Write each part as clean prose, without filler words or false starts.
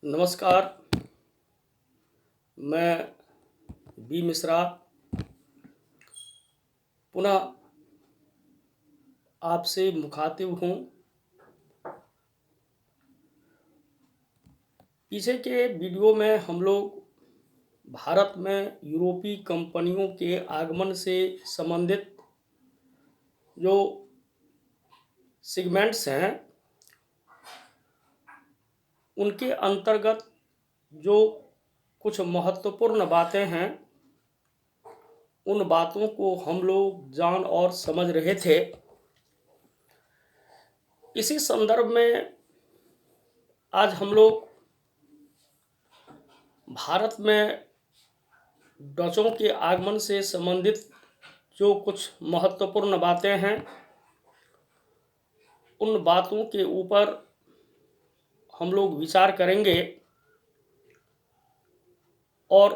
नमस्कार। मैं बी मिश्रा पुनः आपसे मुखातिब हूँ। पीछे के वीडियो में हम लोग भारत में यूरोपीय कंपनियों के आगमन से संबंधित जो सेगमेंट्स हैं उनके अंतर्गत जो कुछ महत्वपूर्ण बातें हैं उन बातों को हम लोग जान और समझ रहे थे। इसी संदर्भ में आज हम लोग भारत में डचों के आगमन से संबंधित जो कुछ महत्वपूर्ण बातें हैं उन बातों के ऊपर हम लोग विचार करेंगे और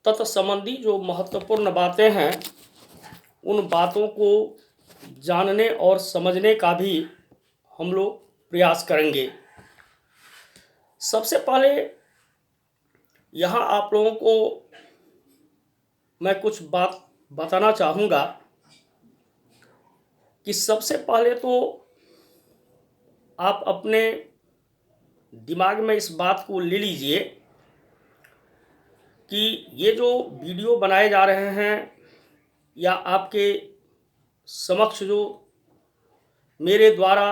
तत्संबंधी जो महत्वपूर्ण बातें हैं उन बातों को जानने और समझने का भी हम लोग प्रयास करेंगे। सबसे पहले यहाँ आप लोगों को मैं कुछ बात बताना चाहूँगा कि सबसे पहले तो आप अपने दिमाग में इस बात को ले लीजिए कि ये जो वीडियो बनाए जा रहे हैं या आपके समक्ष जो मेरे द्वारा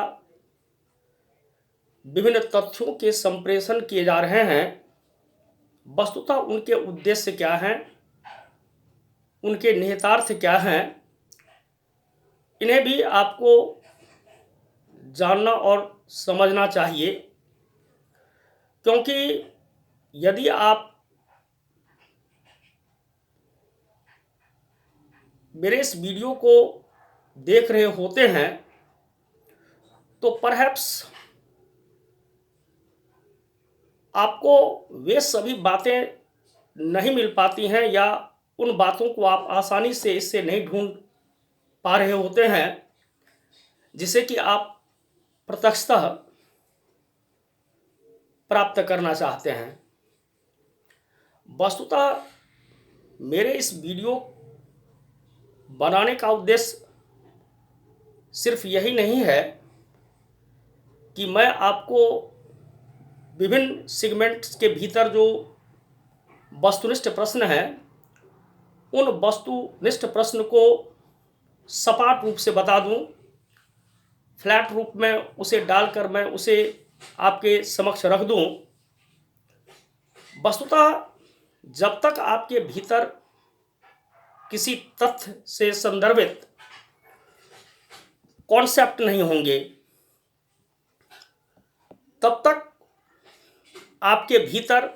विभिन्न तथ्यों के संप्रेषण किए जा रहे हैं, वस्तुतः उनके उद्देश्य क्या हैं, उनके निहितार्थ क्या हैं, इन्हें भी आपको जानना और समझना चाहिए। क्योंकि यदि आप मेरे इस वीडियो को देख रहे होते हैं तो परहैप्स आपको वे सभी बातें नहीं मिल पाती हैं या उन बातों को आप आसानी से इससे नहीं ढूंढ पा रहे होते हैं जिसे कि आप प्रत्यक्षतः प्राप्त करना चाहते हैं। वस्तुतः मेरे इस वीडियो बनाने का उद्देश्य सिर्फ यही नहीं है कि मैं आपको विभिन्न सेगमेंट्स के भीतर जो वस्तुनिष्ठ प्रश्न हैं उन वस्तुनिष्ठ प्रश्न को सपाट रूप से बता दूं, फ्लैट रूप में उसे डालकर मैं उसे आपके समक्ष रख दूं। वस्तुतः जब तक आपके भीतर किसी तथ्य से संदर्भित कॉन्सेप्ट नहीं होंगे तब तक आपके भीतर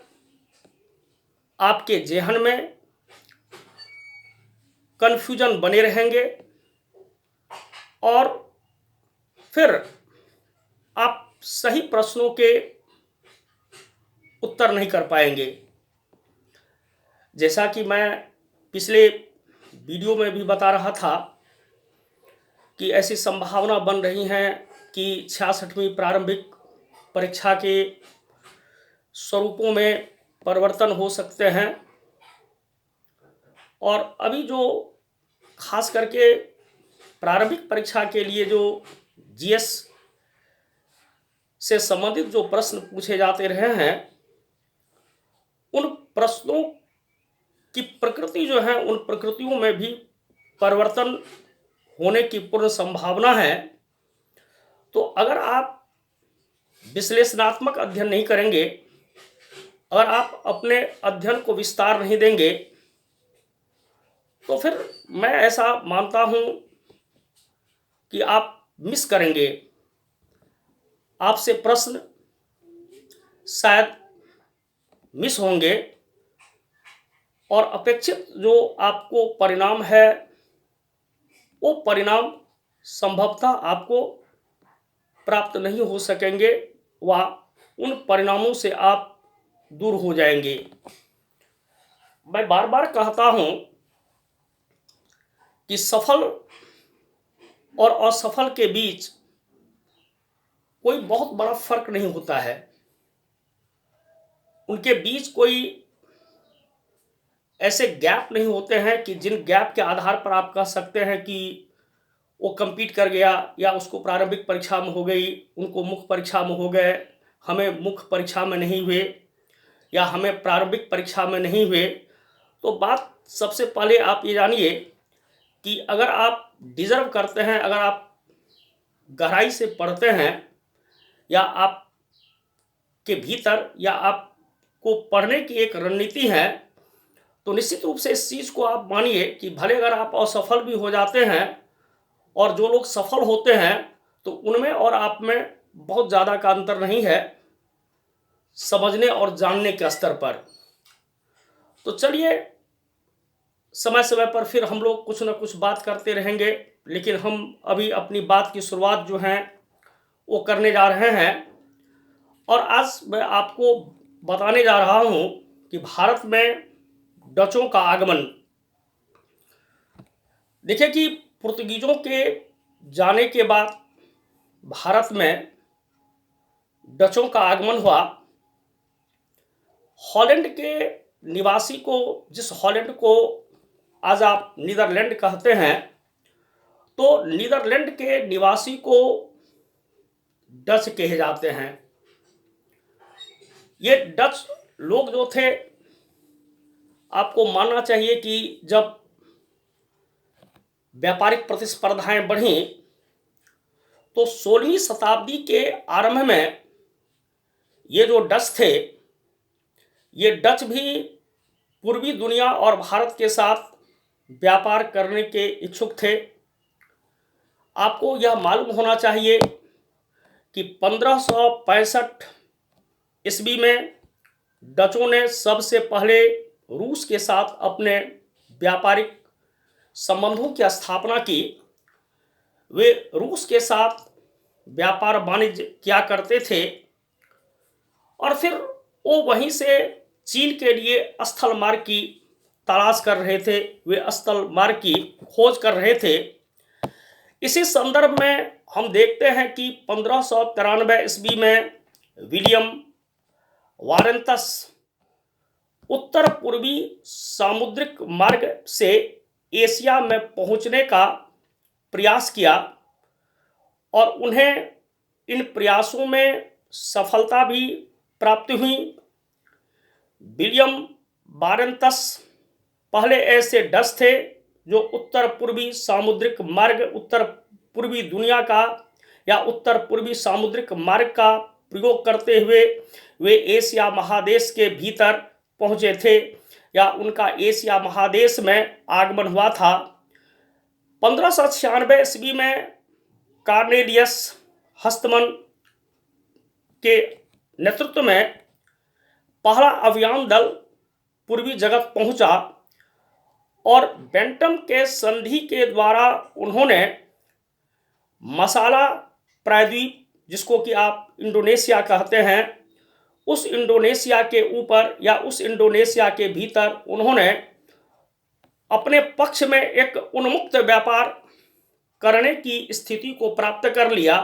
आपके जेहन में कन्फ्यूजन बने रहेंगे और फिर आप सही प्रश्नों के उत्तर नहीं कर पाएंगे। जैसा कि मैं पिछले वीडियो में भी बता रहा था कि ऐसी संभावना बन रही हैं कि 66वीं प्रारंभिक परीक्षा के स्वरूपों में परिवर्तन हो सकते हैं और अभी जो खास करके प्रारंभिक परीक्षा के लिए जो जीएस से संबंधित जो प्रश्न पूछे जाते रहे हैं उन प्रश्नों की प्रकृति जो है उन प्रकृतियों में भी परिवर्तन होने की पूर्ण संभावना है। तो अगर आप विश्लेषणात्मक अध्ययन नहीं करेंगे, अगर आप अपने अध्ययन को विस्तार नहीं देंगे तो फिर मैं ऐसा मानता हूं कि आप मिस करेंगे। आपसे प्रश्न शायद मिस होंगे और अपेक्षित जो आपको परिणाम है वो परिणाम संभवतः आपको प्राप्त नहीं हो सकेंगे व उन परिणामों से आप दूर हो जाएंगे। मैं बार बार कहता हूं कि सफल और असफल के बीच कोई बहुत बड़ा फर्क नहीं होता है। उनके बीच कोई ऐसे गैप नहीं होते हैं कि जिन गैप के आधार पर आप कह सकते हैं कि वो compete कर गया, या उसको प्रारंभिक परीक्षा में हो गई, उनको मुख्य परीक्षा में हो गए, हमें मुख्य परीक्षा में नहीं हुए, या हमें प्रारंभिक परीक्षा में नहीं हुए। तो बात सबसे पहले आप ये जानिए कि अगर आप डिजर्व करते हैं, अगर आप गहराई से पढ़ते हैं, या आपके भीतर या आपको पढ़ने की एक रणनीति है, तो निश्चित रूप से इस चीज़ को आप मानिए कि भले अगर आप असफल भी हो जाते हैं, और जो लोग सफल होते हैं तो उनमें और आप में बहुत ज़्यादा का अंतर नहीं है समझने और जानने के स्तर पर। तो चलिए, समय समय पर फिर हम लोग कुछ ना कुछ बात करते रहेंगे, लेकिन हम अभी अपनी बात की शुरुआत जो है वो करने जा रहे हैं। और आज मैं आपको बताने जा रहा हूं कि भारत में डचों का आगमन। देखिए कि पुर्तगीजों के जाने के बाद भारत में डचों का आगमन हुआ। हॉलैंड के निवासी को, जिस हॉलैंड को आज आप नीदरलैंड कहते हैं, तो नीदरलैंड के निवासी को डच कहे जाते हैं। ये डच लोग जो थे, आपको मानना चाहिए कि जब व्यापारिक प्रतिस्पर्धाएं बढ़ी तो 16वीं शताब्दी के आरंभ में ये जो डच थे, ये डच भी पूर्वी दुनिया और भारत के साथ व्यापार करने के इच्छुक थे। आपको यह मालूम होना चाहिए कि 1565 ईस्वी में डचों ने सबसे पहले रूस के साथ अपने व्यापारिक संबंधों की स्थापना की। वे रूस के साथ व्यापार वाणिज्य किया करते थे, और फिर वो वहीं से चीन के लिए स्थल मार्ग की तलाश कर रहे थे, वे स्थल मार्ग की खोज कर रहे थे। इसी संदर्भ में हम देखते हैं कि 1593 ईस्वी में विलियम वारेंतस उत्तर पूर्वी सामुद्रिक मार्ग से एशिया में पहुंचने का प्रयास किया, और उन्हें इन प्रयासों में सफलता भी प्राप्त हुई। विलियम वारेंतस पहले ऐसे डच थे जो उत्तर पूर्वी सामुद्रिक मार्ग, उत्तर पूर्वी दुनिया का या उत्तर पूर्वी सामुद्रिक मार्ग का प्रयोग करते हुए वे एशिया महादेश के भीतर पहुंचे थे, या उनका एशिया महादेश में आगमन हुआ था। 1596 ईस्वी में कार्नेलियस हस्तमन के नेतृत्व में पहला अभियान दल पूर्वी जगत पहुंचा, और बेंटम के संधि के द्वारा उन्होंने मसाला प्रायद्वीप, जिसको कि आप इंडोनेशिया कहते हैं, उस इंडोनेशिया के ऊपर या उस इंडोनेशिया के भीतर उन्होंने अपने पक्ष में एक उन्मुक्त व्यापार करने की स्थिति को प्राप्त कर लिया,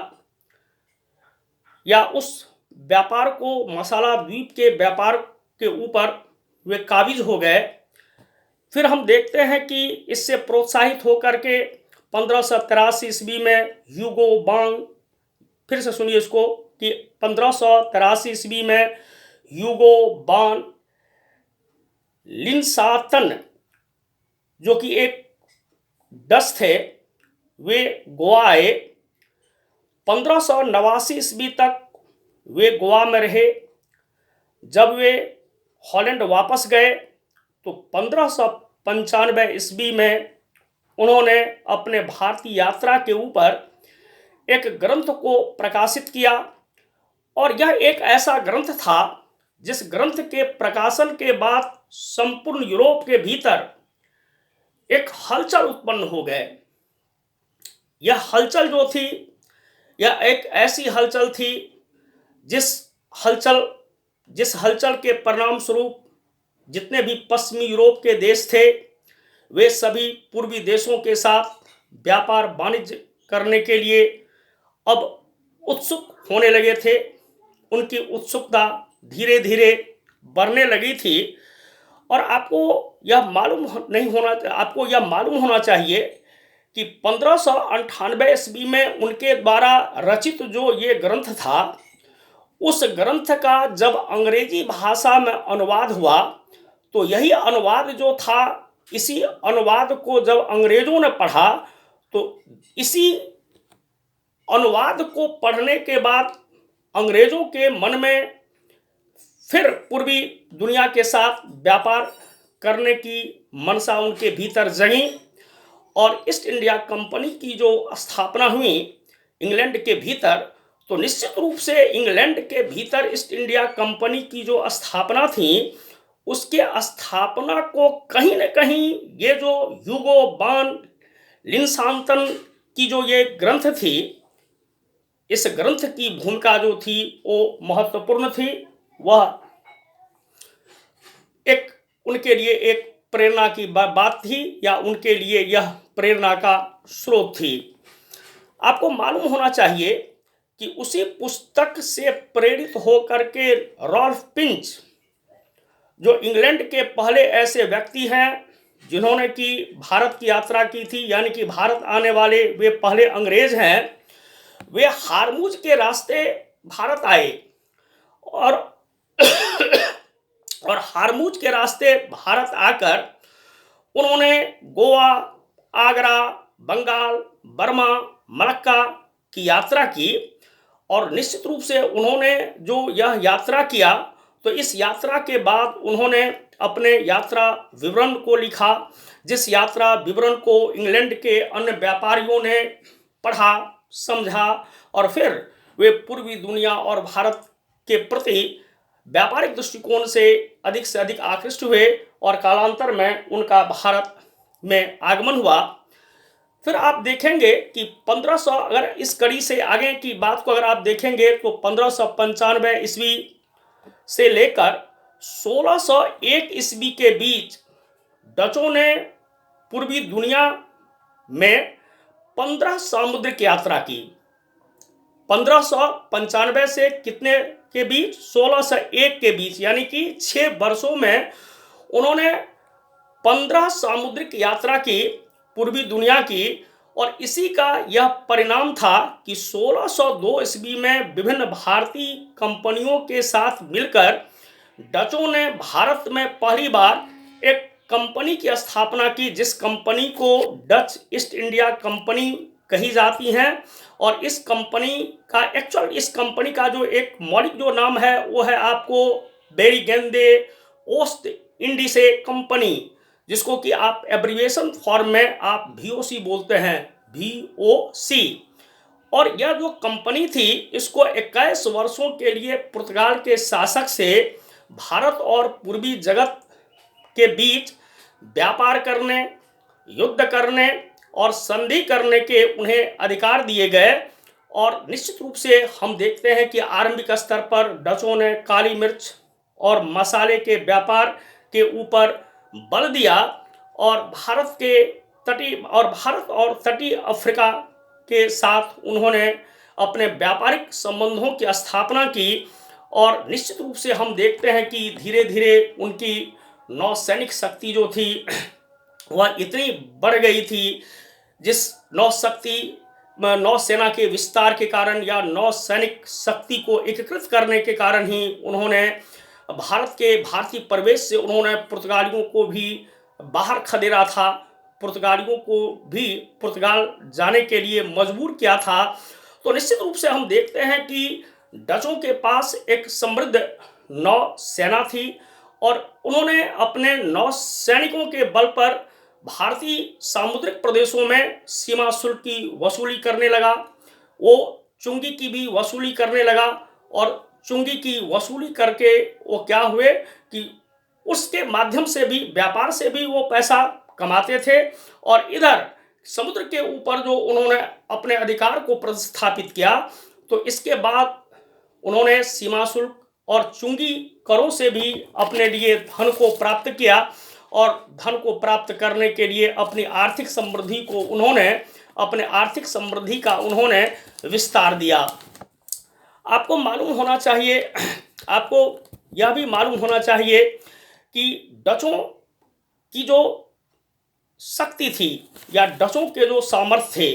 या उस व्यापार को, मसाला द्वीप के व्यापार के ऊपर वे काबिज हो गए। फिर हम देखते हैं कि इससे प्रोत्साहित होकर के 1583 ईस्वी में ह्यूगो बांग, फिर से सुनिए इसको, कि 1583 ईस्वी में ह्यूगो बान लिनसातन, जो कि एक डच थे, वे गोवा आए। 1589 ईस्वी तक वे गोवा में रहे। जब वे हॉलैंड वापस गए तो 1595 ईस्वी में उन्होंने अपने भारतीय यात्रा के ऊपर एक ग्रंथ को प्रकाशित किया, और यह एक ऐसा ग्रंथ था जिस ग्रंथ के प्रकाशन के बाद संपूर्ण यूरोप के भीतर एक हलचल उत्पन्न हो गए। यह हलचल जो थी, यह एक ऐसी हलचल थी जिस हलचल के परिणाम स्वरूप जितने भी पश्चिमी यूरोप के देश थे, वे सभी पूर्वी देशों के साथ व्यापार वाणिज्य करने के लिए अब उत्सुक होने लगे थे। उनकी उत्सुकता धीरे धीरे बढ़ने लगी थी। और आपको यह मालूम होना चाहिए कि 1598 ईस्वी में उनके द्वारा रचित जो ये ग्रंथ था, उस ग्रंथ का जब अंग्रेजी भाषा में अनुवाद हुआ, तो यही अनुवाद जो था, इसी अनुवाद को जब अंग्रेजों ने पढ़ा, तो इसी अनुवाद को पढ़ने के बाद अंग्रेजों के मन में फिर पूर्वी दुनिया के साथ व्यापार करने की मनसा उनके भीतर जगी। और ईस्ट इंडिया कंपनी की जो स्थापना हुई इंग्लैंड के भीतर, तो निश्चित रूप से इंग्लैंड के भीतर ईस्ट इंडिया कंपनी की जो स्थापना थी, उसके स्थापना को कहीं न कहीं ये जो ह्यूगो बॉन लिन्सांतन की जो ये ग्रंथ थी, इस ग्रंथ की भूमिका जो थी वो महत्वपूर्ण थी। वह एक उनके लिए एक प्रेरणा की बात थी, या उनके लिए यह प्रेरणा का स्रोत थी। आपको मालूम होना चाहिए कि उसी पुस्तक से प्रेरित होकर के रॉल्फ फिंच, जो इंग्लैंड के पहले ऐसे व्यक्ति हैं जिन्होंने कि भारत की यात्रा की थी, यानी कि भारत आने वाले वे पहले अंग्रेज हैं, वे हारमुज के रास्ते भारत आए और और हारमुज के रास्ते भारत आकर उन्होंने गोवा, आगरा, बंगाल, बर्मा, मलक्का की यात्रा की। और निश्चित रूप से उन्होंने जो यह यात्रा किया, तो इस यात्रा के बाद उन्होंने अपने यात्रा विवरण को लिखा, जिस यात्रा विवरण को इंग्लैंड के अन्य व्यापारियों ने पढ़ा, समझा, और फिर वे पूर्वी दुनिया और भारत के प्रति व्यापारिक दृष्टिकोण से अधिक आकृष्ट हुए, और कालांतर में उनका भारत में आगमन हुआ। फिर आप देखेंगे कि 1500, अगर इस कड़ी से आगे की बात को अगर आप देखेंगे, तो 1595 ईस्वी से लेकर 1601 ईस्वी के बीच डचों ने पूर्वी दुनिया में 15 सामुद्रिक यात्रा की। 1595 से कितने के बीच? 1601 के बीच, यानी कि 6 वर्षों में उन्होंने 15 सामुद्रिक यात्रा की पूर्वी दुनिया की। और इसी का यह परिणाम था कि 1602 ईस्वी में विभिन्न भारतीय कंपनियों के साथ मिलकर डचों ने भारत में पहली बार एक कंपनी की स्थापना की, जिस कंपनी को डच ईस्ट इंडिया कंपनी कही जाती हैं। और इस कंपनी का जो एक मौलिक जो नाम है, वो है आपको बेरीगेंदे ओस्ट इंडीसे कंपनी, जिसको कि आप एब्रिविएशन फॉर्म में आप VOC बोलते हैं, VOC। और यह जो कंपनी थी, इसको 21 वर्षों के लिए पुर्तगाल के शासक से भारत और पूर्वी जगत के बीच व्यापार करने, युद्ध करने और संधि करने के उन्हें अधिकार दिए गए। और निश्चित रूप से हम देखते हैं कि आरंभिक स्तर पर डचों ने काली मिर्च और मसाले के व्यापार के ऊपर बल दिया, और भारत और तटीय अफ्रीका के साथ उन्होंने अपने व्यापारिक संबंधों की स्थापना की। और निश्चित रूप से हम देखते हैं कि धीरे धीरे उनकी नौसैनिक शक्ति जो थी वह इतनी बढ़ गई थी, जिस नौसेना के विस्तार के कारण या नौसैनिक शक्ति को एकीकृत करने के कारण ही उन्होंने भारतीय प्रवेश से उन्होंने पुर्तगालियों को भी बाहर खदेड़ा था, पुर्तगालियों को भी पुर्तगाल जाने के लिए मजबूर किया था। तो निश्चित रूप से हम देखते हैं कि डचों के पास एक समृद्ध नौसेना थी, और उन्होंने अपने नौसैनिकों के बल पर भारतीय सामुद्रिक प्रदेशों में सीमा शुल्क की वसूली करने लगा। वो चुंगी की भी वसूली करने लगा, और चुंगी की वसूली करके वो क्या हुए कि उसके माध्यम से भी, व्यापार से भी वो पैसा कमाते थे। और इधर समुद्र के ऊपर जो उन्होंने अपने अधिकार को प्रतिस्थापित किया, तो इसके बाद उन्होंने सीमा शुल्क और चुंगी करों से भी अपने लिए धन को प्राप्त किया, और धन को प्राप्त करने के लिए अपनी आर्थिक समृद्धि का उन्होंने विस्तार दिया। आपको मालूम होना चाहिए आपको यह भी मालूम होना चाहिए कि डचों की जो शक्ति थी या डचों के जो सामर्थ्य थे,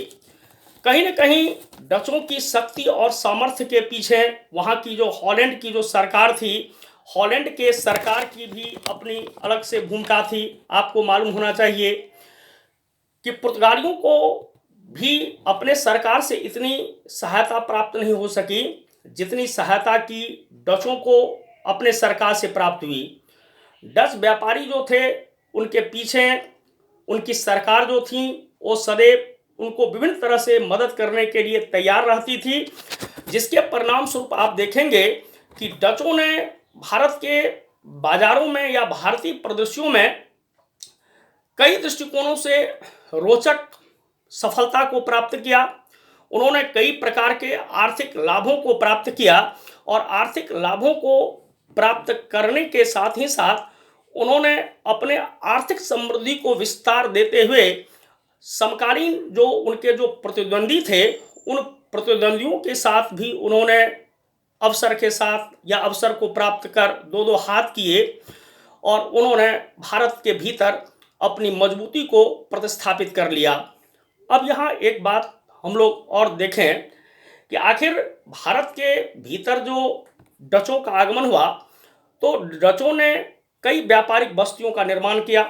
कहीं न कहीं डचों की शक्ति और सामर्थ्य के पीछे वहाँ की जो हॉलैंड की जो सरकार थी, हॉलैंड के सरकार की भी अपनी अलग से भूमिका थी। आपको मालूम होना चाहिए कि पुर्तगालियों को भी अपने सरकार से इतनी सहायता प्राप्त नहीं हो सकी जितनी सहायता की डचों को अपने सरकार से प्राप्त हुई। डच व्यापारी जो थे उनके पीछे उनकी सरकार जो थी वो सदैव उनको विभिन्न तरह से मदद करने के लिए तैयार रहती थी, जिसके परिणाम स्वरूप आप देखेंगे कि डचों ने भारत के बाजारों में या भारतीय प्रदेशों में कई दृष्टिकोणों से रोचक सफलता को प्राप्त किया। उन्होंने कई प्रकार के आर्थिक लाभों को प्राप्त किया और आर्थिक लाभों को प्राप्त करने के साथ ही साथ उन्होंने अपने आर्थिक समृद्धि को विस्तार देते हुए समकालीन जो उनके जो प्रतिद्वंदी थे उन प्रतिद्वंदियों के साथ भी उन्होंने अवसर के साथ या अवसर को प्राप्त कर दो दो हाथ किए और उन्होंने भारत के भीतर अपनी मजबूती को प्रतिस्थापित कर लिया। अब यहाँ एक बात हम लोग और देखें कि आखिर भारत के भीतर जो डचों का आगमन हुआ तो डचों ने कई व्यापारिक बस्तियों का निर्माण किया।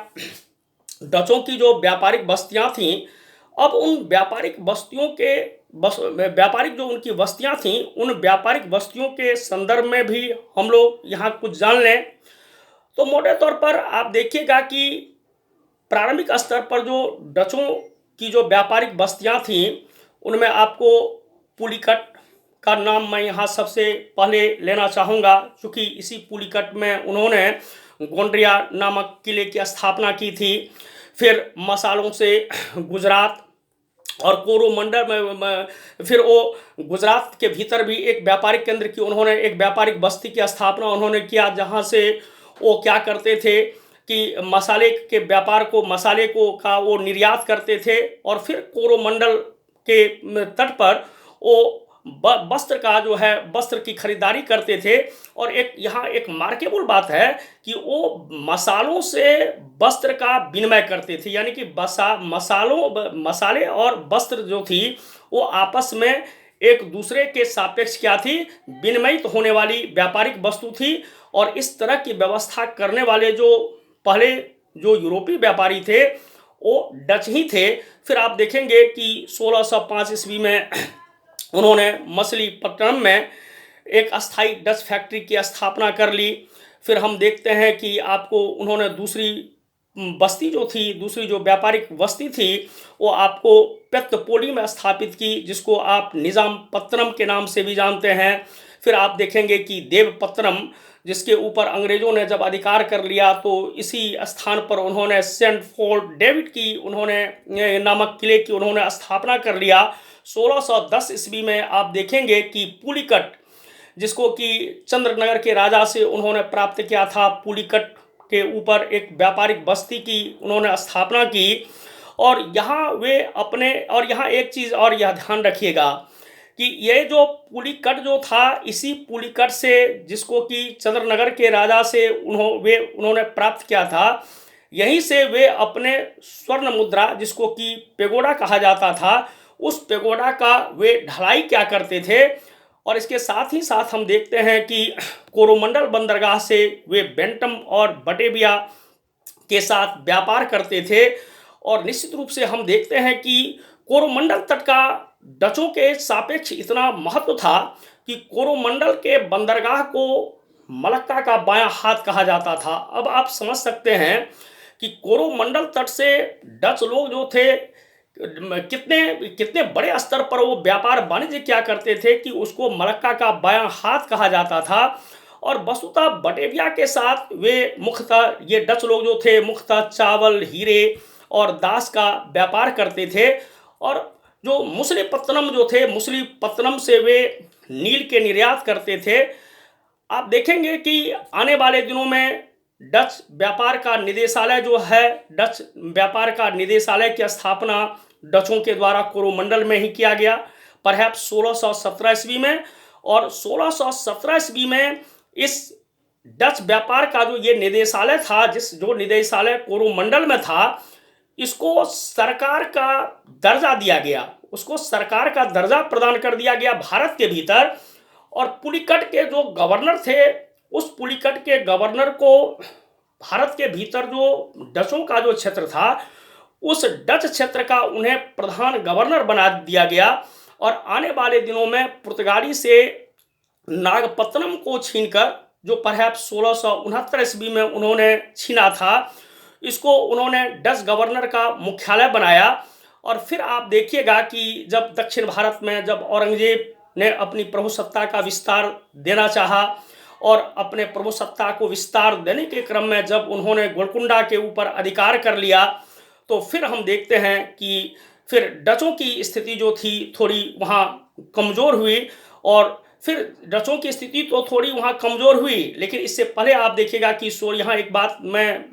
डचों की जो व्यापारिक बस्तियां थीं, अब उन व्यापारिक बस्तियों के व्यापारिक जो उनकी बस्तियां थीं उन व्यापारिक बस्तियों के संदर्भ में भी हम लोग यहाँ कुछ जान लें। तो मोटे तौर पर आप देखिएगा कि प्रारंभिक स्तर पर जो डचों की जो व्यापारिक बस्तियां थीं उनमें आपको पुलिकट का नाम मैं यहाँ सबसे पहले लेना चाहूँगा, क्योंकि इसी पुलिकट में उन्होंने गोंड्रिया नामक किले की स्थापना की थी। फिर मसालों से गुजरात और कोरोमंडल में फिर वो गुजरात के भीतर भी एक व्यापारिक केंद्र की उन्होंने एक व्यापारिक बस्ती की स्थापना उन्होंने किया, जहाँ से वो क्या करते थे कि मसाले के व्यापार को मसाले को का वो निर्यात करते थे और फिर कोरोमंडल के तट पर वो वस्त्र का जो है वस्त्र की खरीदारी करते थे। और एक यहाँ एक मार्केबल बात है कि वो मसालों से वस्त्र का विनिमय करते थे, यानी कि मसाले और वस्त्र जो थी वो आपस में एक दूसरे के सापेक्ष क्या थी, विनिमयित होने वाली व्यापारिक वस्तु थी। और इस तरह की व्यवस्था करने वाले जो पहले जो यूरोपीय व्यापारी थे वो डच ही थे। फिर आप देखेंगे कि 1605 ईस्वी में उन्होंने मछलीपट्टनम में एक अस्थाई डच फैक्ट्री की स्थापना कर ली। फिर हम देखते हैं कि आपको उन्होंने दूसरी बस्ती जो थी, दूसरी जो व्यापारिक बस्ती थी वो आपको पेत्तपोली में स्थापित की, जिसको आप निजामपत्तनम के नाम से भी जानते हैं। फिर आप देखेंगे कि देवपत्तनम, जिसके ऊपर अंग्रेजों ने जब अधिकार कर लिया तो इसी स्थान पर उन्होंने सेंट फोर्ट डेविड की उन्होंने नामक किले की उन्होंने स्थापना कर लिया। 1610 ईस्वी में आप देखेंगे कि पुलिकट, जिसको कि चंद्रनगर के राजा से उन्होंने प्राप्त किया था, पुलिकट के ऊपर एक व्यापारिक बस्ती की उन्होंने स्थापना की। और यहाँ वे अपने और यहाँ एक चीज़ और यह ध्यान रखिएगा कि ये जो पुलिकट जो था, इसी पुलिकट से जिसको कि चंद्रनगर के राजा से उन्होंने प्राप्त किया था, यहीं से वे अपने स्वर्ण मुद्रा जिसको कि पेगोडा कहा जाता था, उस पेगोडा का वे ढलाई क्या करते थे। और इसके साथ ही साथ हम देखते हैं कि कोरोमंडल बंदरगाह से वे बेंटम और बटेविया के साथ व्यापार करते थे। और निश्चित रूप से हम देखते हैं कि कोरोमंडल तट का डचों के सापेक्ष इतना महत्व था कि कोरोमंडल के बंदरगाह को मलक्का का बायां हाथ कहा जाता था। अब आप समझ सकते हैं कि कोरोमंडल तट से डच लोग जो थे कितने बड़े स्तर पर वो व्यापार वाणिज्य क्या करते थे कि उसको मलक्का का बायां हाथ कहा जाता था। और वस्तुतः बटेविया के साथ वे मुख्यतः ये डच लोग जो थे मुख्यतः चावल, हीरे और दास का व्यापार करते थे। और जो मछलीपट्टनम जो थे, मछलीपट्टनम से वे नील के निर्यात करते थे। आप देखेंगे कि आने वाले दिनों में डच व्यापार का निदेशालय जो है, डच व्यापार का निदेशालय की स्थापना डचों के द्वारा कोरोमंडल में ही किया गया, परहैप्स 1617 ईस्वी में। और 1617 ईस्वी में इस डच व्यापार का जो ये निदेशालय था, जो निदेशालय कोरोमंडल में था, इसको सरकार का दर्जा दिया गया, उसको सरकार का दर्जा प्रदान कर दिया गया भारत के भीतर। और पुलिकट के जो गवर्नर थे, उस पुलिकट के गवर्नर को भारत के भीतर जो डचों का जो क्षेत्र था, उस डच क्षेत्र का उन्हें प्रधान गवर्नर बना दिया गया। और आने वाले दिनों में पुर्तगाली से नागपत्तनम को छीनकर, जो परहैप्स 1669 ईस्वी में उन्होंने छीना था, इसको उन्होंने डच गवर्नर का मुख्यालय बनाया। और फिर आप देखिएगा कि जब दक्षिण भारत में जब औरंगजेब ने अपनी प्रभुसत्ता का विस्तार देना चाहा, और अपने प्रभुसत्ता को विस्तार देने के क्रम में जब उन्होंने गोलकुंडा के ऊपर अधिकार कर लिया, तो फिर हम देखते हैं कि फिर डचों की स्थिति जो थी थोड़ी वहाँ कमज़ोर हुई। और फिर डचों की स्थिति तो थोड़ी वहाँ कमज़ोर हुई, लेकिन इससे पहले आप देखिएगा कि यहाँ एक बात मैं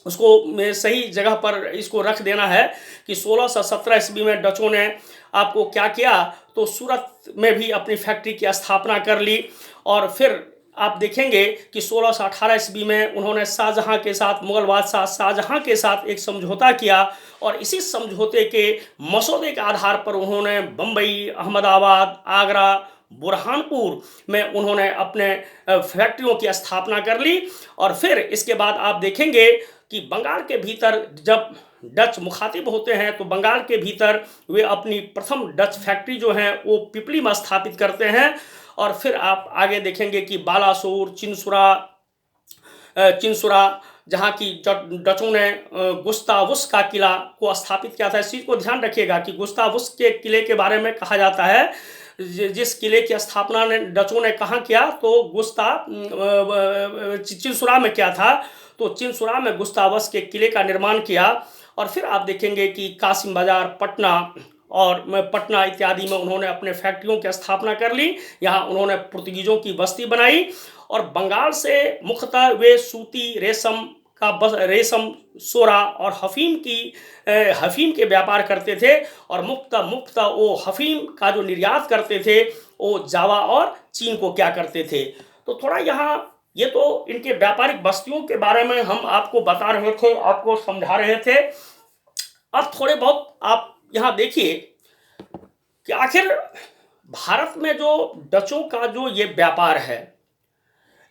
उसको सही जगह पर इसको रख देना है कि 1617 ईस्वी में डचों ने आपको क्या किया, तो सूरत में भी अपनी फैक्ट्री की स्थापना कर ली। और फिर आप देखेंगे कि 1618 ईस्वी में उन्होंने शाहजहां के साथ, मुगल बादशाह शाहजहां के साथ एक समझौता किया, और इसी समझौते के मसौदे के आधार पर उन्होंने बम्बई, अहमदाबाद, आगरा, बुरहानपुर में उन्होंने अपने फैक्ट्रियों की स्थापना कर ली। और फिर इसके बाद आप देखेंगे कि बंगाल के भीतर जब डच मुखातिब होते हैं, तो बंगाल के भीतर वे अपनी प्रथम डच फैक्ट्री जो है वो पिपली में स्थापित करते हैं। और फिर आप आगे देखेंगे कि बालासोर, चिंसुरा, जहाँ की डचों ने गुस्तावुस का किला को स्थापित किया था। इस चीज़ को ध्यान रखिएगा कि गुस्तावुस के किले के बारे में कहा जाता है, जिस किले की स्थापना ने डचों ने कहाँ किया, तो चिंसुरा में किया था। तो चिंसुरा में गुस्तावस के किले का निर्माण किया। और फिर आप देखेंगे कि कासिम बाजार, पटना इत्यादि में उन्होंने अपने फैक्ट्रियों की स्थापना कर ली। यहाँ उन्होंने पुर्तगीजों की बस्ती बनाई। और बंगाल से मुख्यतः वे सूती, रेशम, सोरा और हफीम के व्यापार करते थे। और मुख्यतः वो हफीम का जो निर्यात करते थे, वो जावा और चीन को क्या करते थे। तो थोड़ा यहाँ ये तो इनके व्यापारिक बस्तियों के बारे में हम आपको बता रहे थे, आपको समझा रहे थे। अब थोड़े बहुत आप यहाँ देखिए कि आखिर भारत में जो डचों का जो ये व्यापार है,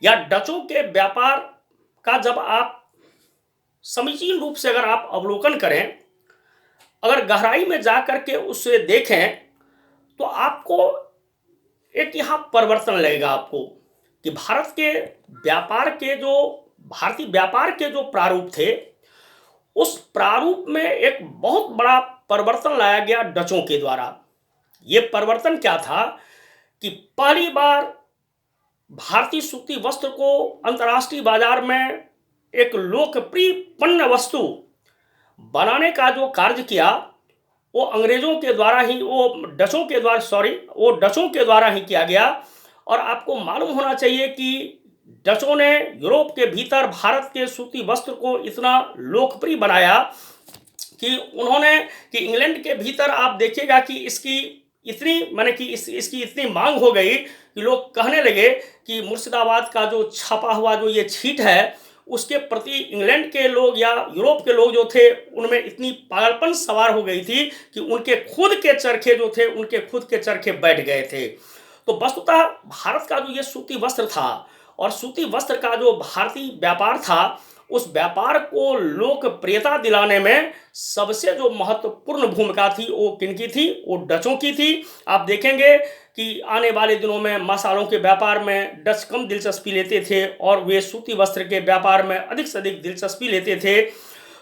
या डचों के व्यापार का जब आप समीचीन रूप से अगर आप अवलोकन करें, अगर गहराई में जा कर के उसे देखें, तो आपको एक यहाँ परिवर्तन लगेगा आपको कि भारतीय व्यापार के जो प्रारूप थे, उस प्रारूप में एक बहुत बड़ा परिवर्तन लाया गया डचों के द्वारा। ये परिवर्तन क्या था कि पहली बार भारतीय सूती वस्त्र को अंतर्राष्ट्रीय बाजार में एक लोकप्रिय पण्य वस्तु बनाने का जो कार्य किया, वो डचों के द्वारा ही किया गया। और आपको मालूम होना चाहिए कि डचों ने यूरोप के भीतर भारत के सूती वस्त्र को इतना लोकप्रिय बनाया कि इंग्लैंड के भीतर आप देखिएगा कि इसकी इतनी मांग हो गई कि लोग कहने लगे कि मुर्शिदाबाद का जो छपा हुआ जो ये छीट है, उसके प्रति इंग्लैंड के लोग या यूरोप के लोग जो थे, उनमें इतनी पागलपन सवार हो गई थी कि उनके खुद के चरखे बैठ गए थे। तो वस्तुतः भारत का जो ये सूती वस्त्र था, और सूती वस्त्र का जो भारतीय व्यापार था, उस व्यापार को लोकप्रियता दिलाने में सबसे जो महत्वपूर्ण भूमिका थी वो किनकी थी? वो डचों की थी। आप देखेंगे कि आने वाले दिनों में मसालों के व्यापार में डच कम दिलचस्पी लेते थे, और वे सूती वस्त्र के व्यापार में अधिक से अधिक दिलचस्पी लेते थे।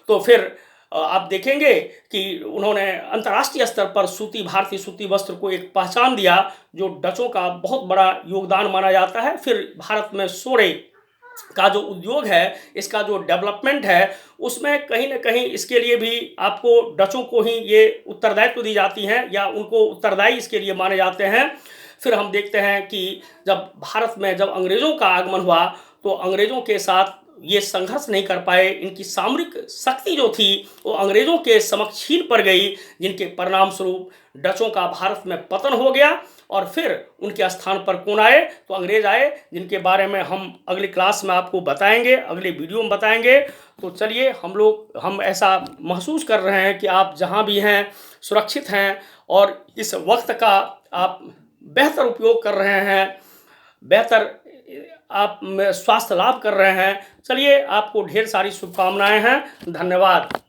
तो फिर आप देखेंगे कि उन्होंने अंतर्राष्ट्रीय स्तर पर भारतीय सूती वस्त्र को एक पहचान दिया, जो डचों का बहुत बड़ा योगदान माना जाता है। फिर भारत में सोरे का जो उद्योग है, इसका जो डेवलपमेंट है, उसमें कहीं ना कहीं इसके लिए भी आपको डचों को ही ये उत्तरदायित्व दी जाती हैं, या उनको उत्तरदायी इसके लिए माने जाते हैं। फिर हम देखते हैं कि जब भारत में जब अंग्रेज़ों का आगमन हुआ, तो अंग्रेज़ों के साथ ये संघर्ष नहीं कर पाए। इनकी सामरिक शक्ति जो थी वो अंग्रेज़ों के समक्ष छीन पड़ गई, जिनके परिणाम स्वरूप डचों का भारत में पतन हो गया। और फिर उनके स्थान पर कौन आए, तो अंग्रेज आए, जिनके बारे में हम अगली क्लास में आपको बताएंगे, अगले वीडियो में बताएंगे। तो चलिए, हम ऐसा महसूस कर रहे हैं कि आप जहां भी हैं सुरक्षित हैं और इस वक्त का आप बेहतर उपयोग कर रहे हैं, बेहतर आप स्वास्थ्य लाभ कर रहे हैं। चलिए, आपको ढेर सारी शुभकामनाएं हैं। धन्यवाद।